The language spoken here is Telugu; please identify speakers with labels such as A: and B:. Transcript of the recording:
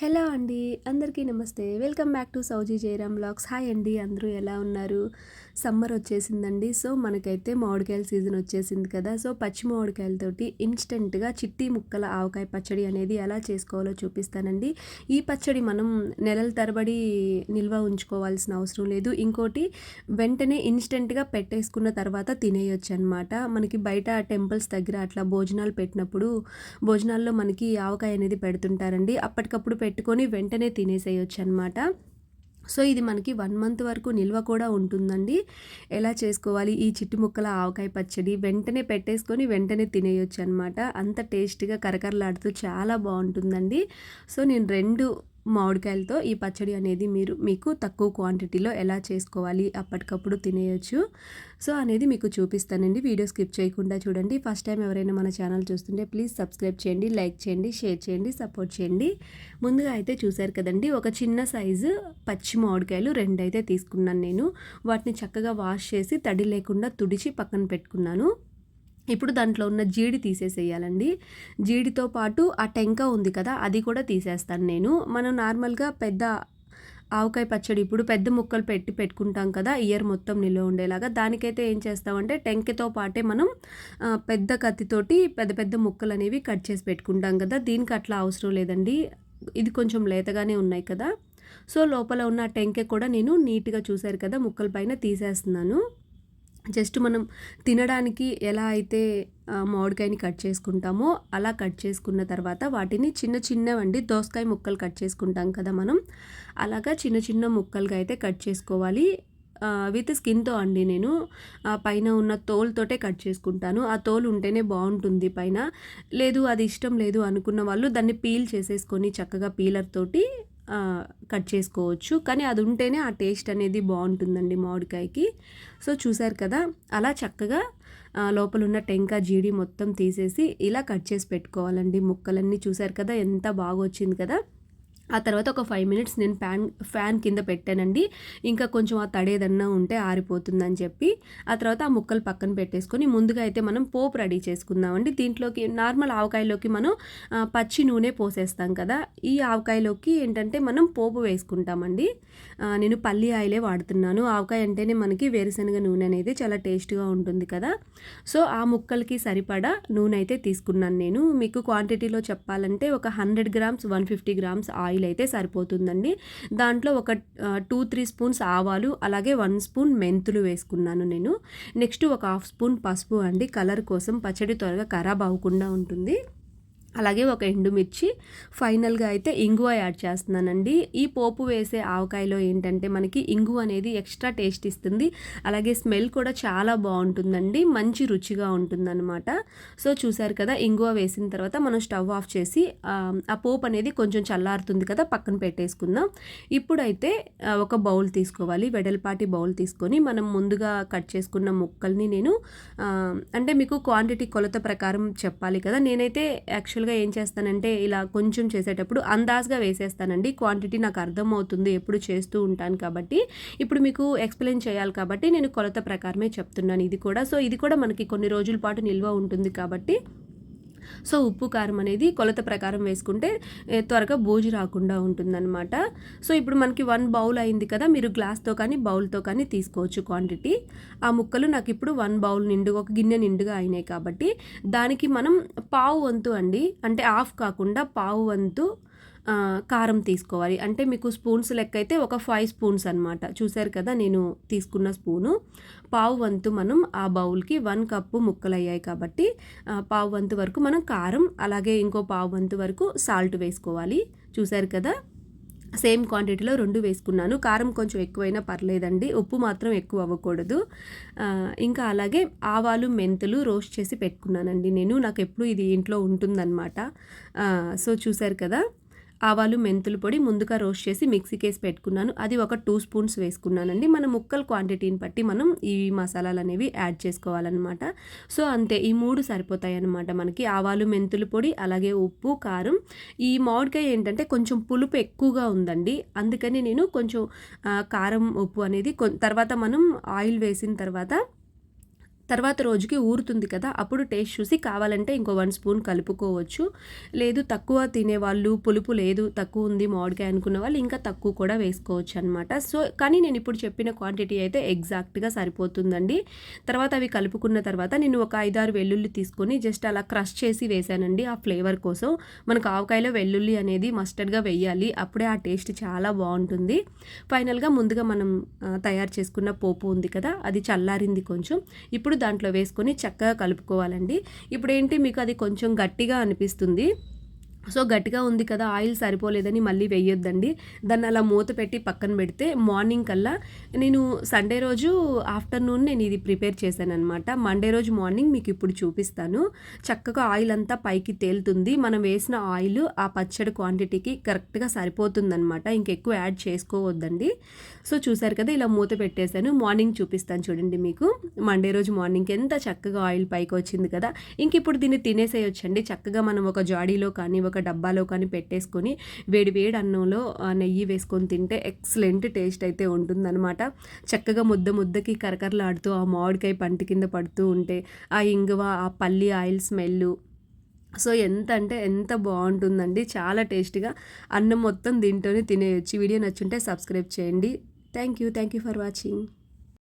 A: హలో అండి. అందరికీ నమస్తే. వెల్కమ్ బ్యాక్ టు సౌజీ జయరామ్ వ్లాగ్స్. హాయ్ అండి. అందరూ ఎలా ఉన్నారు? సమ్మర్ వచ్చేసిందండి. సో మనకైతే మామిడికాయల సీజన్ వచ్చేసింది కదా! సో పచ్చి మామిడికాయలతోటి ఇన్‌స్టంట్‌గా చిట్టి ముక్కల ఆవకాయ పచ్చడి అనేది ఎలా చేసుకోవాలో చూపిస్తానండి. ఈ పచ్చడి మనం నెలల తరబడి నిల్వ ఉంచుకోవాల్సిన అవసరం లేదు. ఇంకోటి వెంటనే ఇన్‌స్టంట్‌గా పెట్టేసుకున్న తర్వాత తినేయొచ్చనమాట. మనకి బయట టెంపుల్స్ దగ్గర అట్లా భోజనాలు పెట్టినప్పుడు భోజనాల్లో మనకి ఆవకాయ అనేది పెడుతుంటారండి. అప్పటికప్పుడు పెట్టుకొని వెంటనే తినేసేయొచ్చనమాట. సో ఇది మనకి 1 మంత్ వరకు నిల్వ కూడా ఉంటుందండి. ఎలా చేసుకోవాలి ఈ చిట్టి ముక్కల ఆవకాయ పచ్చడి? వెంటనే పెట్టేసుకొని వెంటనే తినేయొచ్చనమాట. అంత టేస్ట్‌గా కరకరలాడుతూ చాలా బావుంటుందండి. సో నేను 2 మామిడికాయలతో ఈ పచ్చడి అనేది మీకు తక్కువ క్వాంటిటీలో ఎలా చేసుకోవాలి, అప్పటికప్పుడు తినేయొచ్చు. సో అనేది మీకు చూపిస్తానండి. వీడియో స్కిప్ చేయకుండా చూడండి. ఫస్ట్ టైం ఎవరైనా మన ఛానల్ చూస్తుంటే ప్లీజ్ సబ్స్క్రైబ్ చేయండి, లైక్ చేయండి, షేర్ చేయండి, సపోర్ట్ చేయండి. ముందుగా అయితే చూసారు కదండి, ఒక చిన్న సైజు పచ్చి మామిడికాయలు 2 అయితే తీసుకున్నాను నేను. వాటిని చక్కగా వాష్ చేసి తడి లేకుండా తుడిచి పక్కన పెట్టుకున్నాను. ఇప్పుడు దాంట్లో ఉన్న జీడి తీసేసేయాలండి. జీడితో పాటు ఆ టెంక ఉంది కదా, అది కూడా తీసేస్తాను నేను. మనం నార్మల్‌గా పెద్ద ఆవకాయ పచ్చడి ఇప్పుడు పెద్ద ముక్కలు పెట్టుకుంటాం కదా, ఇయర్ మొత్తం నిల్వ ఉండేలాగా. దానికైతే ఏం చేస్తామంటే టెంకతో పాటే మనం పెద్ద కత్తితోటి పెద్ద పెద్ద ముక్కలనేవి కట్ చేసి పెట్టుకుంటాం కదా. దీనికి అట్లా అవసరం లేదండి. ఇది కొంచెం లేతగానే ఉన్నాయి కదా. సో లోపల ఉన్న టెంక కూడా నేను నీట్‌గా చూసారు కదా ముక్కల పైన తీసేస్తున్నాను. జస్ట్ మనం తినడానికి ఎలా అయితే మామిడికాయని కట్ చేసుకుంటామో అలా కట్ చేసుకున్న తర్వాత వాటిని చిన్న చిన్నవండి, దోసకాయ ముక్కలు కట్ చేసుకుంటాం కదా మనం, అలాగా చిన్న చిన్న ముక్కలుగా అయితే కట్ చేసుకోవాలి. విత్ స్కిన్‌తో అండి. నేను పైన ఉన్న తోలుతోటే కట్ చేసుకుంటాను. ఆ తోలు ఉంటేనే బాగుంటుంది పైన. లేదు అది ఇష్టం లేదు అనుకున్న వాళ్ళు దాన్ని పీల్ చేసేసుకొని చక్కగా పీలర్ తోటి కట్ చేసుకోవచ్చు. కానీ అది ఉంటేనే ఆ టేస్ట్ అనేది బాగుంటుందండి మామిడికాయకి. సో చూసారు కదా, అలా చక్కగా లోపలున్న టెంక జీడి మొత్తం తీసేసి ఇలా కట్ చేసి పెట్టుకోవాలండి ముక్కలన్నీ. చూసారు కదా ఎంత బాగా వచ్చింది కదా. ఆ తర్వాత ఒక 5 మినిట్స్ నేను ఫ్యాన్ కింద పెట్టానండి. ఇంకా కొంచెం ఆ తడేదన్నా ఉంటే ఆరిపోతుందని చెప్పి. ఆ తర్వాత ఆ ముక్కలు పక్కన పెట్టేసుకొని ముందుగా అయితే మనం పోపు రెడీ చేసుకుందామండి. దీంట్లోకి నార్మల్ ఆవకాయలోకి మనం పచ్చి నూనె పోసేస్తాం కదా. ఈ ఆవకాయలోకి ఏంటంటే మనం పోపు వేసుకుంటామండి. నేను పల్లి ఆయిలే వాడుతున్నాను. ఆవకాయ అంటేనే మనకి వేరుశనగ నూనె అనేది చాలా టేస్ట్‌గా ఉంటుంది కదా. సో ఆ ముక్కలకి సరిపడా నూనె అయితే తీసుకున్నాను నేను. మీకు క్వాంటిటీలో చెప్పాలంటే ఒక 100 గ్రామ్స్ 150 గ్రామ్స్ ఆయిల్ అయితే సరిపోతుందండి. దాంట్లో ఒక 2-3 స్పూన్స్ ఆవాలు, అలాగే 1 స్పూన్ మెంతులు వేసుకున్నాను నేను. నెక్స్ట్ ఒక హాఫ్ స్పూన్ పసుపు అండి, కలర్ కోసం, పచ్చడి త్వరగా ఖరాబ్ అవ్వకుండా ఉంటుంది. అలాగే ఒక ఎండుమిర్చి, ఫైనల్గా అయితే ఇంగువ యాడ్ చేస్తున్నానండి. ఈ పోపు వేసే ఆవకాయలో ఏంటంటే మనకి ఇంగువ అనేది ఎక్స్ట్రా టేస్ట్ ఇస్తుంది. అలాగే స్మెల్ కూడా చాలా బాగుంటుందండి, మంచి రుచిగా ఉంటుందన్నమాట. సో చూసారు కదా, ఇంగువ వేసిన తర్వాత మనం స్టవ్ ఆఫ్ చేసి ఆ పోపు అనేది కొంచెం చల్లారుతుంది కదా, పక్కన పెట్టేసుకుందాం. ఇప్పుడైతే ఒక బౌల్ తీసుకోవాలి, వెడల్పాటి బౌల్ తీసుకొని మనం ముందుగా కట్ చేసుకున్న ముక్కల్ని నేను అంటే మీకు క్వాంటిటీ కొలత ప్రకారం చెప్పాలి కదా. నేనైతే యాక్చువల్గా ఏం చేస్తానంటే ఇలా కొంచెం చేసేటప్పుడు అందాజుగా వేసేస్తానండి. క్వాంటిటీ నాకు అర్థమవుతుంది, ఎప్పుడు చేస్తూ ఉంటాను కాబట్టి. ఇప్పుడు మీకు ఎక్స్ప్లెయిన్ చేయాలి కాబట్టి నేను కొలత ప్రకారమే చెప్తున్నాను ఇది కూడా. సో ఇది కూడా మనకి కొన్ని రోజుల పాటు నిల్వ ఉంటుంది కాబట్టి సో ఉప్పు కారం అనేది కొలత ప్రకారం వేసుకుంటే త్వరగా బూజు రాకుండా ఉంటుందన్నమాట. సో ఇప్పుడు మనకి 1 బౌల్ అయింది కదా, మీరు గ్లాస్తో కానీ బౌల్తో కానీ తీసుకోవచ్చు క్వాంటిటీ. ఆ ముక్కలు నాకు ఇప్పుడు 1 బౌల్ నిండుగా, ఒక గిన్నె నిండుగా అయినాయి కాబట్టి దానికి మనం పావు వంతు అండి, అంటే హాఫ్ కాకుండా పావు వంతు కారం తీసుకోవాలి. అంటే మీకు స్పూన్స్ లెక్క అయితే ఒక 5 స్పూన్స్ అనమాట. చూసారు కదా నేను తీసుకున్న స్పూను. పావు వంతు మనం ఆ బౌల్కి 1 కప్పు ముక్కలు అయ్యాయి కాబట్టి పావు వంతు వరకు మనం కారం, అలాగే ఇంకో పావు వంతు వరకు సాల్ట్ వేసుకోవాలి. చూసారు కదా, సేమ్ క్వాంటిటీలో 2 వేసుకున్నాను. కారం కొంచెం ఎక్కువైనా పర్లేదండి, ఉప్పు మాత్రం ఎక్కువ అవ్వకూడదు. ఇంకా అలాగే ఆవాలు, మెంతులు రోస్ట్ చేసి పెట్టుకున్నానండి నేను. నాకు ఎప్పుడు ఇది ఇంట్లో ఉంటుందన్నమాట. సో చూసారు కదా, ఆవాలు, మెంతుల పొడి ముందుగా రోస్ట్ చేసి మిక్సీకి వేసి పెట్టుకున్నాను. అది ఒక 2 స్పూన్స్ వేసుకున్నానండి. మన ముక్కల క్వాంటిటీని బట్టి మనం ఈ మసాలాలు అనేవి యాడ్ చేసుకోవాలన్నమాట. సో అంతే, ఈ 3 సరిపోతాయి అన్నమాట మనకి. ఆవాలు, మెంతుల పొడి, అలాగే ఉప్పు, కారం. ఈ మామిడికాయ ఏంటంటే కొంచెం పులుపు ఎక్కువగా ఉందండి, అందుకని నేను కొంచెం కారం, ఉప్పు అనేది తర్వాత మనం ఆయిల్ వేసిన తర్వాత తర్వాత రోజుకి ఊరుతుంది కదా, అప్పుడు టేస్ట్ చూసి కావాలంటే ఇంకో 1 స్పూన్ కలుపుకోవచ్చు. లేదు తక్కువ తినేవాళ్ళు, పులుపు లేదు తక్కువ ఉంది మామిడికాయ అనుకున్న వాళ్ళు ఇంకా తక్కువ కూడా వేసుకోవచ్చు అనమాట. సో కానీ నేను ఇప్పుడు చెప్పిన క్వాంటిటీ అయితే ఎగ్జాక్ట్‌గా సరిపోతుందండి. తర్వాత అవి కలుపుకున్న తర్వాత నేను ఒక 5, 6 వెల్లుల్లి తీసుకొని జస్ట్ అలా క్రష్ చేసి వేశానండి ఆ ఫ్లేవర్ కోసం. మనకు ఆవకాయలో వెల్లుల్లి అనేది మస్టర్డ్‌గా వేయాలి. అప్పుడే ఆ టేస్ట్ చాలా బావుంటుంది. ఫైనల్‌గా ముందుగా మనం తయారు చేసుకున్న పోపు ఉంది కదా, అది చల్లారింది కొంచెం. ఇప్పుడు దాంట్లో వేసుకొని చక్కగా కలుపుకోవాలండి. ఇప్పుడేంటి మీకు అది కొంచెం గట్టిగా అనిపిస్తుంది. సో గట్టిగా ఉంది కదా, ఆయిల్ సరిపోలేదని మళ్ళీ వేయొద్దండి. దాన్ని అలా మూత పెట్టి పక్కన పెడితే మార్నింగ్ కల్లా నేను సండే రోజు ఆఫ్టర్నూన్ నేను ఇది ప్రిపేర్ చేశాననమాట. మండే రోజు మార్నింగ్ మీకు ఇప్పుడు చూపిస్తాను. చక్కగా ఆయిల్ అంతా పైకి తేలుతుంది. మనం వేసిన ఆయిల్ ఆ పచ్చడి క్వాంటిటీకి కరెక్ట్‌గా సరిపోతుందనమాట. ఇంకెక్కువ యాడ్ చేసుకోవద్దండి. సో చూసారు కదా, ఇలా మూత పెట్టేశాను. మార్నింగ్ చూపిస్తాను చూడండి మీకు. మండే రోజు మార్నింగ్‌కి ఎంత చక్కగా ఆయిల్ పైకి వచ్చింది కదా. ఇంక ఇప్పుడు దీన్ని తినేసేయొచ్చండి. చక్కగా మనం ఒక జాడీలో కానీ ఒక డబ్బాలో కానీ పెట్టేసుకొని వేడి వేడి అన్నంలో నెయ్యి వేసుకొని తింటే ఎక్సలెంట్ టేస్ట్ అయితే ఉంటుందన్నమాట. చక్కగా ముద్ద ముద్దకి కరకరలాడుతూ ఆ మామిడికాయ పంటి కింద పడుతూ ఉంటే ఆ ఇంగువ, ఆ పల్లి ఆయిల్ స్మెల్లు, సో ఎంత అంటే ఎంత బాగుంటుందండి. చాలా టేస్టీగా అన్నం మొత్తం దీంట్లోనే తినేయొచ్చు. వీడియో నచ్చుంటే సబ్స్క్రైబ్ చేయండి. Thank you for watching.